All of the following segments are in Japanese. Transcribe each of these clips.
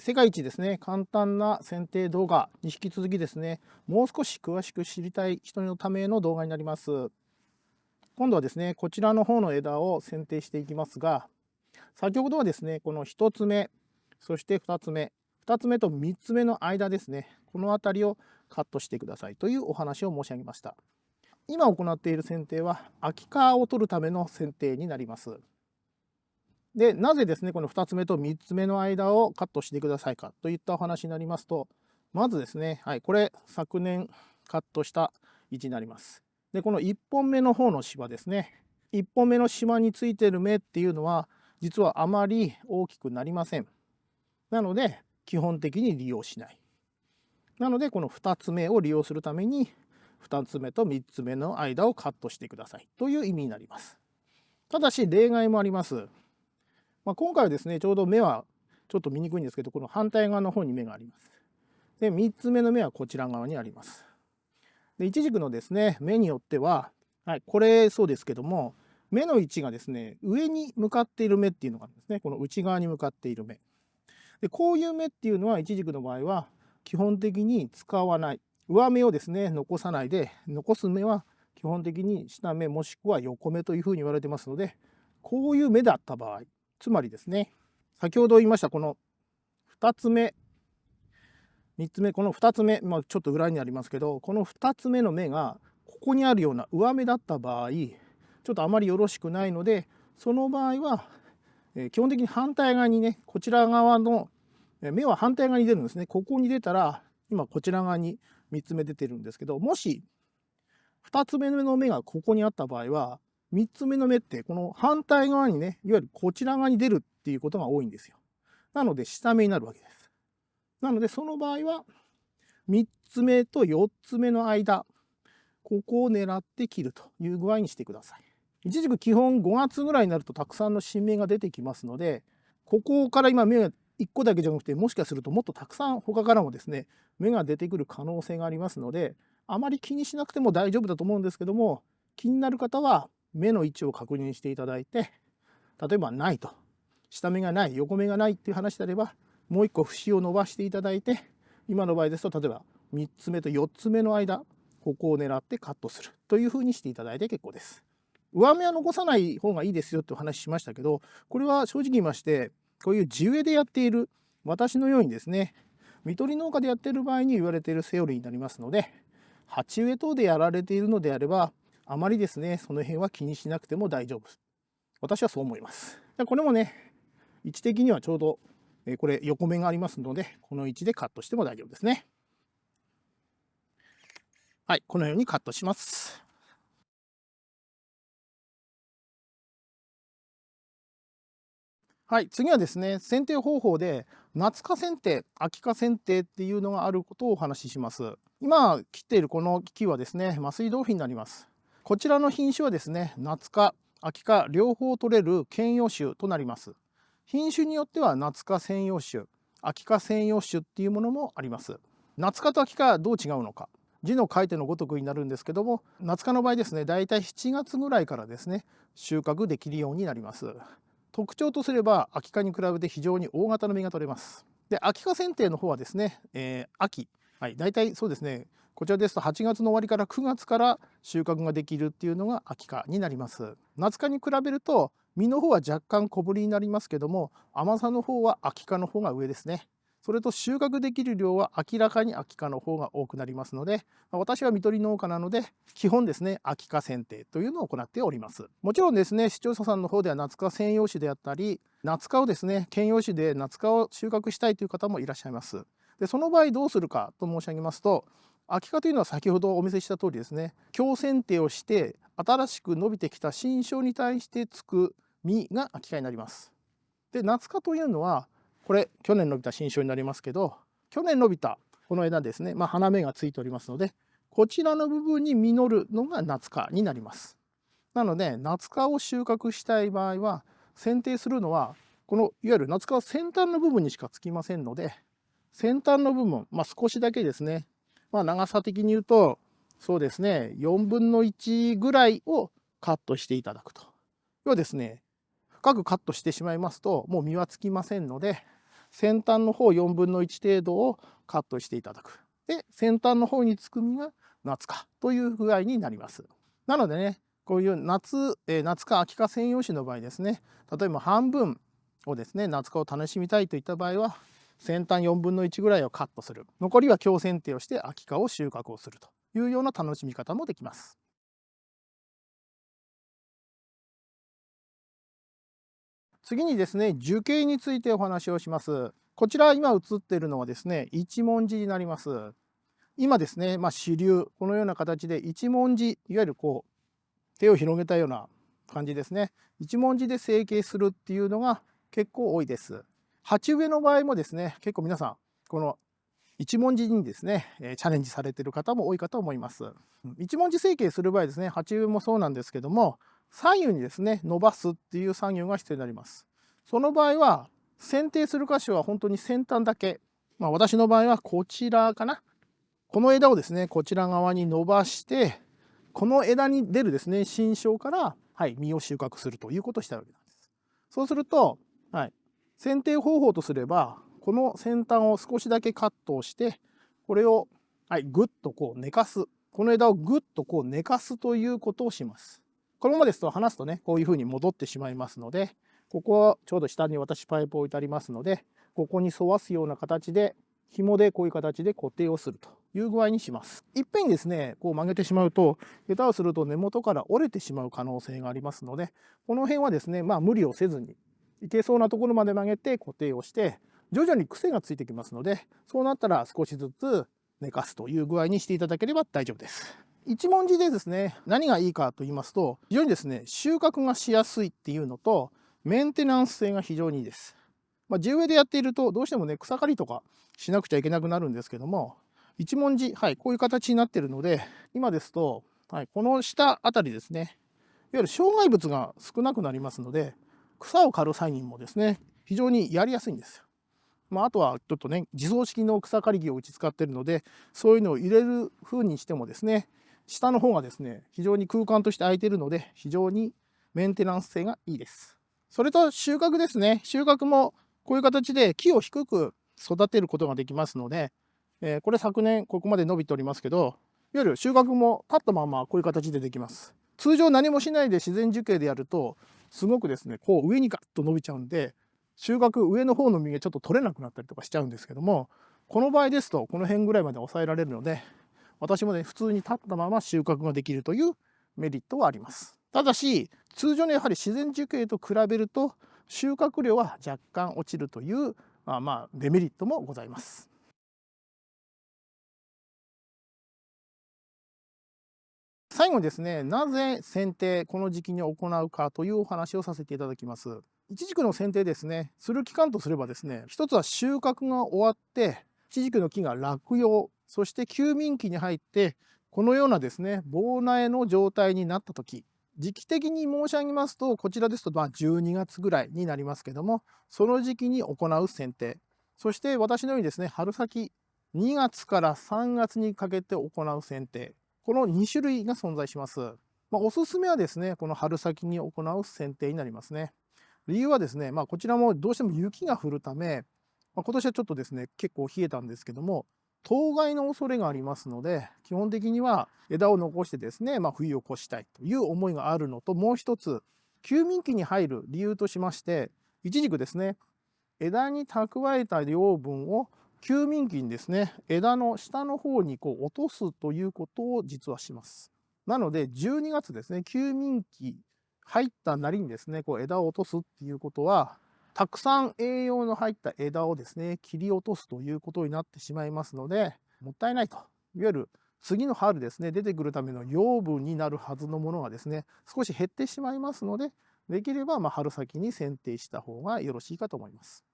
世界一ですね、簡単な剪定動画に引き続きですね、もう少し詳しく知りたい人のための動画になります。今度はですね、こちらの方の枝を剪定していきますが、先ほどはですね、この1つ目、そして2つ目、2つ目と3つ目の間ですね、この辺りをカットしてくださいというお話を申し上げました。今行っている剪定は空き缶を取るための剪定になります。で、なぜですね、この2つ目と3つ目の間をカットしてくださいかといったお話になりますと、まずですね、はい、これ昨年カットした位置になります。で、この1本目の方の芝ですね、1本目の芝についている芽っていうのは、実はあまり大きくなりません。なので、基本的に利用しない。なので、この2つ目を利用するために、2つ目と3つ目の間をカットしてくださいという意味になります。ただし、例外もあります。今回はですね、ちょうど芽はちょっと見にくいんですけど、この反対側の方に芽があります。で、3つ目の芽はこちら側にあります。で、イチジクのですね、芽によっては、はい、これそうですけども、芽の位置がですね、上に向かっている芽っていうのがあるんですね。この内側に向かっている芽。で、こういう芽っていうのは、イチジクの場合は、基本的に使わない。上芽をですね、残さないで、残す芽は基本的に下芽もしくは横芽というふうに言われてますので、こういう芽だった場合、つまりですね、先ほど言いましたこの2つ目、3つ目、この2つ目、ちょっと裏にありますけど、この2つ目の芽がここにあるような上芽だった場合、ちょっとあまりよろしくないので、その場合は、基本的に反対側にね、こちら側の芽は反対側に出るんですね。ここに出たら、今こちら側に3つ目出てるんですけど、もし2つ目の芽がここにあった場合は、3つ目の芽ってこの反対側にね、いわゆるこちら側に出るっていうことが多いんですよ。なので下芽になるわけです。なのでその場合は3つ目と4つ目の間、ここを狙って切るという具合にしてください。一軸基本5月ぐらいになるとたくさんの新芽が出てきますので、ここから今芽が1個だけじゃなくて、もしかするともっとたくさん他からもですね、芽が出てくる可能性がありますので、あまり気にしなくても大丈夫だと思うんですけども、気になる方は芽の位置を確認していただいて、例えばないと、下芽がない、横芽がないっていう話であれば、もう1個節を伸ばしていただいて、今の場合ですと例えば3つ目と4つ目の間、ここを狙ってカットするというふうにしていただいて結構です。上芽は残さない方がいいですよってお話ししましたけど、これは正直言いまして、こういう地植えでやっている私のようにですね、見取り農家でやっている場合に言われているセオリーになりますので、鉢植え等でやられているのであれば、あまりですね、その辺は気にしなくても大丈夫。私はそう思います。これもね、位置的にはちょうど、これ横目がありますので、この位置でカットしても大丈夫ですね。はい、このようにカットします。はい、次はですね、剪定方法で夏科剪定、秋科剪定っていうのがあることをお話しします。今切っているこの木はですね、麻酔豆腐になります。こちらの品種はですね、夏科、秋科両方取れる兼用種となります。品種によっては夏科専用種、秋科専用種っていうものもあります。夏科と秋科どう違うのか。字の書いてのごとくになるんですけども、夏科の場合ですね、だいたい7月ぐらいからですね、収穫できるようになります。特徴とすれば秋科に比べて非常に大型の実が取れます。で、秋科剪定の方はですね、秋、はい、大体そうですね、こちらですと8月の終わりから9月から収穫ができるっていうのが秋科になります。夏科に比べると実の方は若干小ぶりになりますけども、甘さの方は秋科の方が上ですね。それと収穫できる量は明らかに秋科の方が多くなりますので、私は看取り農家なので基本ですね、秋科剪定というのを行っております。もちろんですね、視聴者さんの方では夏科専用種であったり、夏科をですね、兼用種で夏科を収穫したいという方もいらっしゃいます。で、その場合どうするかと申し上げますと、秋科というのは先ほどお見せした通りですね、強剪定をして新しく伸びてきた新梢に対してつく実が秋科になります。で、夏科というのはこれ去年伸びた新梢になりますけど、去年伸びたこの枝ですね、花芽がついておりますので、こちらの部分に実るのが夏科になります。なので夏科を収穫したい場合は、剪定するのはこのいわゆる夏科は先端の部分にしかつきませんので、先端の部分、少しだけですね、長さ的に言うとそうですね、4分の1ぐらいをカットしていただくと。要はですね、深くカットしてしまいますともう実はつきませんので、先端の方4分の1程度をカットしていただく。で、先端の方につく実が夏かという具合になります。なのでね、こういう夏か秋か専用紙の場合ですね、例えば半分をですね、夏かを楽しみたいといった場合は、先端4分の1ぐらいをカットする。残りは強剪定をして秋かを収穫をするというような楽しみ方もできます。次にですね、樹形についてお話をします。こちら今映っているのはですね、一文字になります。今ですね、主流、このような形で一文字、いわゆるこう手を広げたような感じですね。一文字で成形するっていうのが結構多いです。鉢植えの場合もですね、結構皆さんこの一文字にですね、チャレンジされている方も多いかと思います。一文字成形する場合ですね、鉢植えもそうなんですけども、左右にですね、伸ばすっていう作業が必要になります。その場合は、剪定する箇所は本当に先端だけ、私の場合はこちらかな。この枝をですね、こちら側に伸ばして、この枝に出るですね、新梢から、実を収穫するということをしたわけなんです。そうすると、剪定方法とすれば、この先端を少しだけカットをして、これを、ぐっとこう寝かす。この枝をぐっとこう寝かすということをします。このままですと離すとね、こういうふうに戻ってしまいますので、ここはちょうど下に私パイプを置いてありますので、ここに沿わすような形で、紐でこういう形で固定をするという具合にします。いっぺんにですね、こう曲げてしまうと、下手をすると根元から折れてしまう可能性がありますので、この辺はですね、無理をせずに、いけそうなところまで曲げて固定をして、徐々に癖がついてきますので、そうなったら少しずつ寝かすという具合にしていただければ大丈夫です。一文字でですね、何がいいかと言いますと、非常にですね、収穫がしやすいっていうのと、メンテナンス性が非常にいいです。地植えでやっていると、どうしてもね、草刈りとかしなくちゃいけなくなるんですけども、一文字、こういう形になっているので、今ですと、この下あたりですね、いわゆる障害物が少なくなりますので、草を刈る際にもですね、非常にやりやすいんですよ。あとはちょっとね、自走式の草刈り機をうち使っているので、そういうのを入れる風にしてもですね、下の方がですね、非常に空間として空いているので、非常にメンテナンス性がいいです。それと収穫ですね。収穫もこういう形で木を低く育てることができますので、これ昨年ここまで伸びておりますけど、いわゆる収穫も立ったままこういう形でできます。通常何もしないで自然樹形でやると、すごくですね、こう上にガッと伸びちゃうんで、収穫上の方の実がちょっと取れなくなったりとかしちゃうんですけども、この場合ですとこの辺ぐらいまで抑えられるので、私もね、普通に立ったまま収穫ができるというメリットはあります。ただし、通常のやはり自然樹形と比べると、収穫量は若干落ちるという、デメリットもございます。最後にですね、なぜ剪定、この時期に行うかというお話をさせていただきます。イチジクの剪定ですね、する期間とすればですね、一つは収穫が終わって、イチジクの木が落葉、そして休眠期に入って、このようなですね、棒苗の状態になった時、時期的に申し上げますと、こちらですと12月ぐらいになりますけども、その時期に行う剪定。そして私のようにですね、春先、2月から3月にかけて行う剪定。この2種類が存在します。おすすめはですね、この春先に行う剪定になりますね。理由はですね、こちらもどうしても雪が降るため、今年はちょっとですね、結構冷えたんですけども、当該の恐れがありますので、基本的には枝を残してですね、冬を越したいという思いがあるのと、もう一つ、休眠期に入る理由としまして、イチジクですね、枝に蓄えた養分を休眠期にですね、枝の下の方にこう落とすということを実はします。なので、12月ですね、休眠期入ったなりにですね、こう枝を落とすっていうことは、たくさん栄養の入った枝をですね、切り落とすということになってしまいますので、もったいないと。いわゆる次の春ですね、出てくるための養分になるはずのものがですね、少し減ってしまいますので、できれば春先に剪定した方がよろしいかと思います。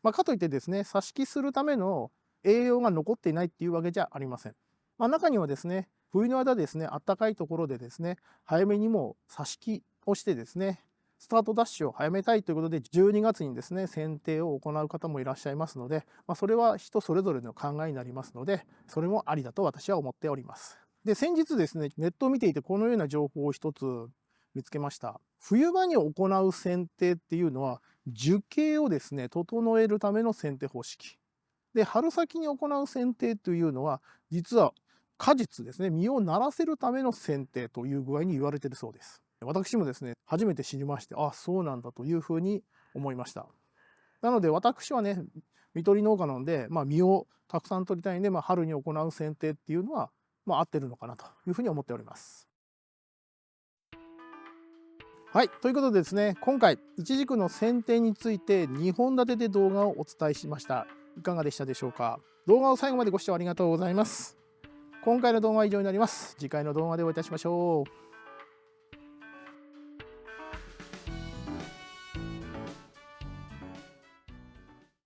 かといってですね、挿し木するための栄養が残っていないっていうわけじゃありません。中にはですね、冬の間ですね、暖かいところでですね、早めにもう挿し木をしてですね、スタートダッシュを早めたいということで、12月にですね、剪定を行う方もいらっしゃいますので、それは人それぞれの考えになりますので、それもありだと私は思っております。で、先日ですね、ネットを見ていてこのような情報を一つ見つけました。冬場に行う剪定っていうのは、樹形をですね、整えるための剪定方式。で、春先に行う剪定というのは、実は果実ですね、実をならせるための剪定という具合に言われているそうです。私もですね、初めて知りまして、あ、そうなんだというふうに思いました。なので私はね、実取り農家なので、実をたくさん取りたいんで、春に行う剪定っていうのは、合ってるのかなというふうに思っております。はい、ということでですね、今回、イチジクの剪定について2本立てで動画をお伝えしました。いかがでしたでしょうか。動画を最後までご視聴ありがとうございます。今回の動画は以上になります。次回の動画でお会いいたしましょう。